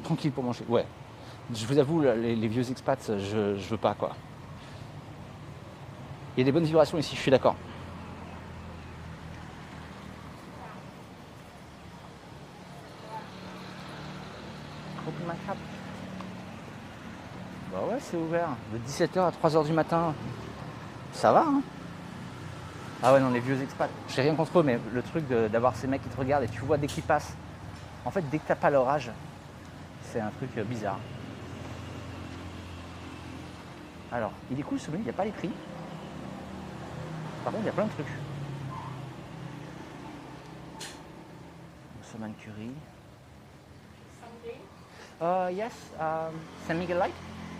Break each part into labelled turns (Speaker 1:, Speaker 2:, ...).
Speaker 1: tranquille pour manger. Ouais. Je vous avoue, les vieux expats, je veux pas quoi. Il y a des bonnes vibrations ici, je suis d'accord. Open my cup. Bah ouais, c'est ouvert. De 17h à 3h du matin. Ça va, hein. Ah ouais, non, les vieux expats. J'ai rien contre eux, mais le truc d'avoir ces mecs qui te regardent et tu vois dès qu'ils passent. En fait, dès que t'as pas leur âge, c'est un truc bizarre. Alors, il est cool ce menu, il n'y a pas les prix. Par contre, il y a plein de trucs. Mussooman curry. Yes, San Miguel Light.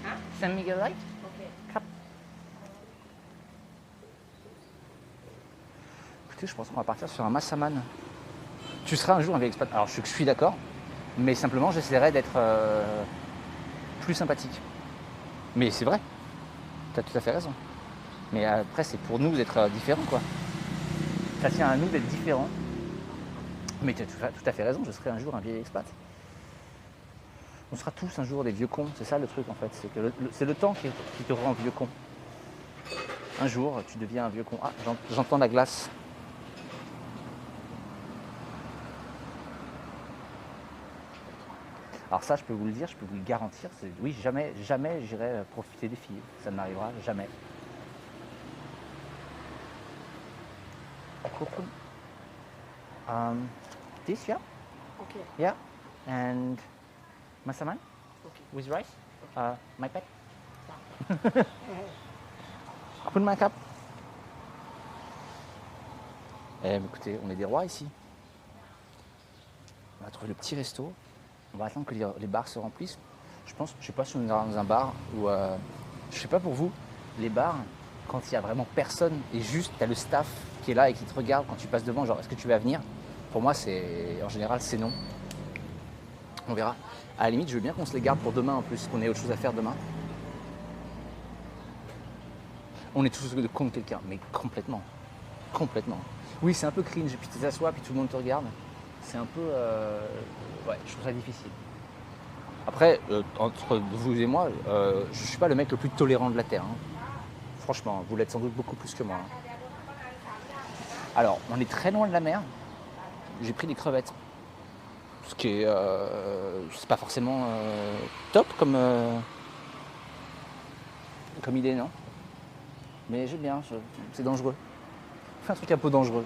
Speaker 2: Huh?
Speaker 1: San Miguel Light.
Speaker 2: Okay.
Speaker 1: Cup. Écoutez, je pense qu'on va partir sur un Massaman. Tu seras un jour un vieil expat. Alors, je suis d'accord, mais simplement, j'essaierai d'être plus sympathique. Mais c'est vrai, tu as tout à fait raison. Mais après, c'est pour nous d'être différents, quoi. Ça tient à nous d'être différents. Mais tu as tout à fait raison, je serai un jour un vieil expat. On sera tous un jour des vieux cons, c'est ça le truc en fait. C'est que c'est le temps qui te rend vieux con. Un jour, tu deviens un vieux con. Ah, j'entends la glace. Alors ça, je peux vous le dire, je peux vous le garantir. Oui, jamais j'irai profiter des filles. Ça ne m'arrivera jamais. Cocoon. This, yeah?
Speaker 2: Okay.
Speaker 1: Yeah. And Massaman?
Speaker 2: Okay.
Speaker 1: With rice? My pet? Put my cup. Eh, écoutez, on est des rois ici. On va trouver le petit resto. On va attendre que les bars se remplissent. Je sais pas si on est dans un bar ou... je sais pas pour vous, les bars, quand il y a vraiment personne et juste tu as le staff qui est là et qui te regarde quand tu passes devant, genre est-ce que tu vas venir? Pour moi, en général, c'est non. On verra. À la limite, je veux bien qu'on se les garde pour demain en plus, qu'on ait autre chose à faire demain. On est tous contre quelqu'un, mais complètement. Complètement. Oui, c'est un peu cringe, et puis tu t'assois, puis tout le monde te regarde. C'est un peu... ouais, je trouve ça difficile. Après, entre vous et moi, je ne suis pas le mec le plus tolérant de la Terre. Hein. Franchement, vous l'êtes sans doute beaucoup plus que moi. Hein. Alors, on est très loin de la mer. J'ai pris des crevettes. Ce qui est... c'est pas forcément top comme idée, non? Mais j'aime bien, c'est dangereux. Fais un truc un peu dangereux.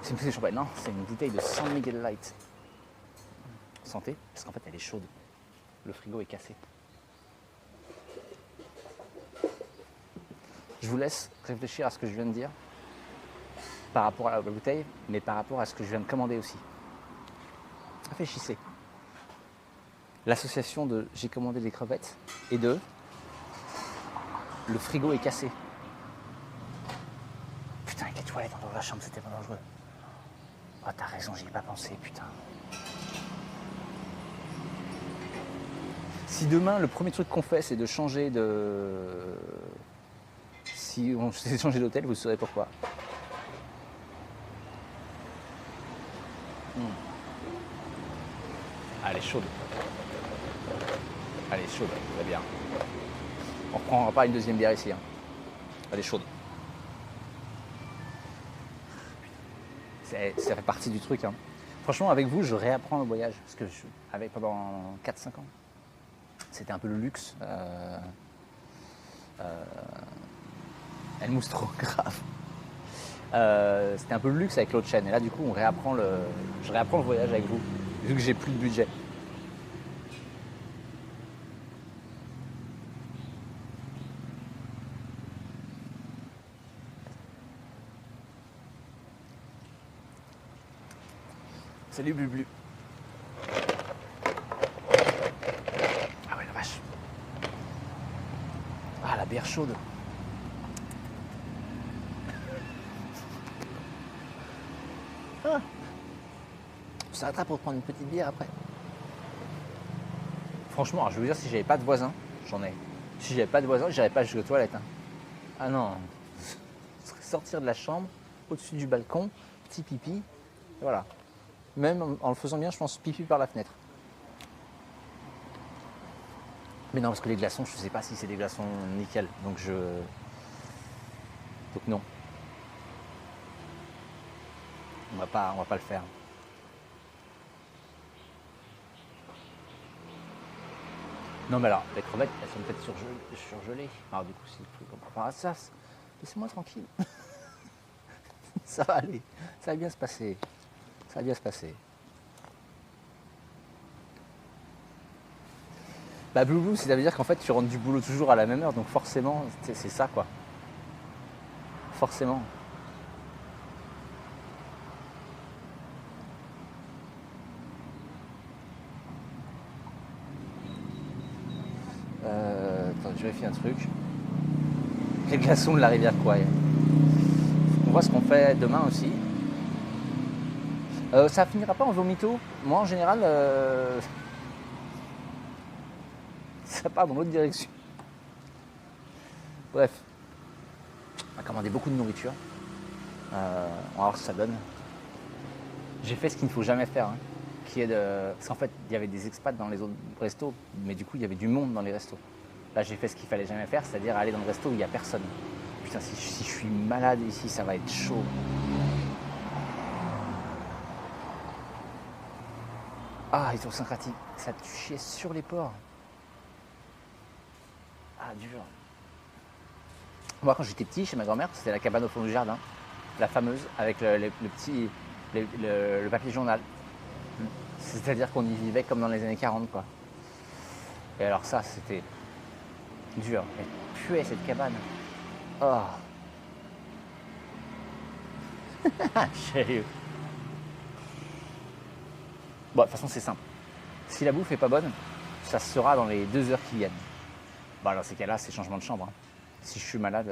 Speaker 1: C'est une bouteille de champagne. Non, c'est une bouteille de San Miguel Light. Santé, parce qu'en fait elle est chaude. Le frigo est cassé. Je vous laisse réfléchir à ce que je viens de dire par rapport à la bouteille, mais par rapport à ce que je viens de commander aussi. Réfléchissez. L'association de j'ai commandé des crevettes et de le frigo est cassé. Putain, avec les toilettes dans la chambre, c'était pas dangereux. Oh, t'as raison, j'y ai pas pensé, putain. Si demain, le premier truc qu'on fait, c'est de changer de... Si on s'est changé d'hôtel, vous saurez pourquoi. Elle est chaude. Elle est chaude, très bien. On ne reprendra pas une deuxième bière ici. Hein. Elle est chaude. Ça fait partie du truc. Hein. Franchement, avec vous, je réapprends le voyage. Parce que pendant 4-5 ans, c'était un peu le luxe. Elle mousse trop grave. C'était un peu le luxe avec l'autre chaîne. Et là, du coup, je réapprends le voyage avec vous, vu que j'ai plus de budget. Salut Bublu. Ah ouais, la vache. Ah, la bière chaude. Ah. On s'arrêtera pour prendre une petite bière après. Franchement, je veux dire, si j'avais pas de voisins, j'en ai. Si j'avais pas de voisins, j'irais pas jusqu'aux toilettes. Hein. Ah non. Sortir de la chambre, au-dessus du balcon, petit pipi, et voilà. Même en le faisant bien, je pense pipi par la fenêtre. Mais non, parce que les glaçons, je sais pas si c'est des glaçons nickel. Donc non. On va pas le faire. Non mais alors, les crevettes, elles sont peut-être surgelées. Alors du coup, c'est le truc, on va pas à ça. Laissez-moi tranquille. Ça va aller. Ça va bien se passer. Ça va bien se passer. Bah Blue, ça veut dire qu'en fait tu rentres du boulot toujours à la même heure, donc forcément, c'est ça quoi. Forcément. Attends, je vérifie un truc. Les glaçons de la rivière Kouai. On voit ce qu'on fait demain aussi. Ça finira pas en vomito. Moi en général, ça part dans l'autre direction. Bref. On a commandé beaucoup de nourriture. On va voir ce que ça donne. J'ai fait ce qu'il ne faut jamais faire. Hein, qui est de... Parce qu'en fait, il y avait des expats dans les autres restos, mais du coup, il y avait du monde dans les restos. Là, j'ai fait ce qu'il fallait jamais faire, c'est-à-dire aller dans le resto où il n'y a personne. Putain, si je suis malade ici, ça va être chaud. Ah, idiosyncratique, ça te chiait sur les porcs. Ah, dur. Moi, quand j'étais petit, chez ma grand-mère, c'était la cabane au fond du jardin. La fameuse, avec le petit... le papier journal. C'est-à-dire qu'on y vivait comme dans les années 40, quoi. Et alors ça, c'était dur. Elle puait, cette cabane. Oh. Sérieux. Bon, de toute façon, c'est simple. Si la bouffe est pas bonne, ça sera dans les 2 heures qui viennent. Bon, dans ces cas-là, c'est changement de chambre. Hein. Si je suis malade,